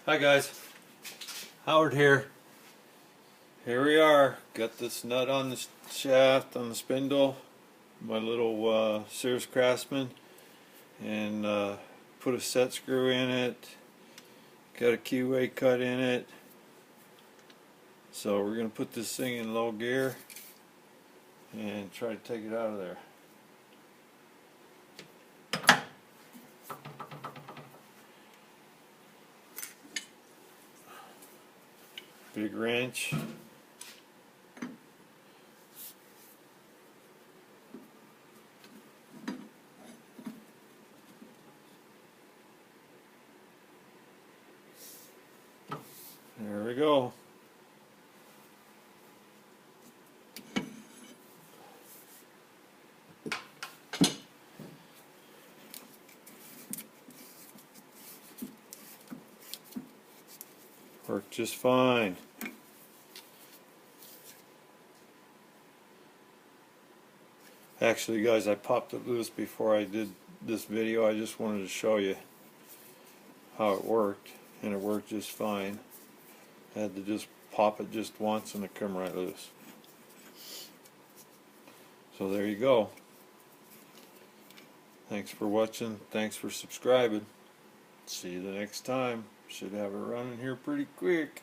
Hi guys, Howard here. Here we are. Got this nut on the shaft, on the spindle, my little Sears Craftsman, and put a set screw in it. Got a keyway cut in it. So we're going to put this thing in low gear and try to take it out of there. Big wrench. There we go. Worked just fine. Actually guys, I popped it loose before I did this video. I just wanted to show you how it worked, and it worked just fine. I had to just pop it just once and it come right loose. So there you go. Thanks for watching. Thanks for subscribing. See you the next time. Should have it running here pretty quick.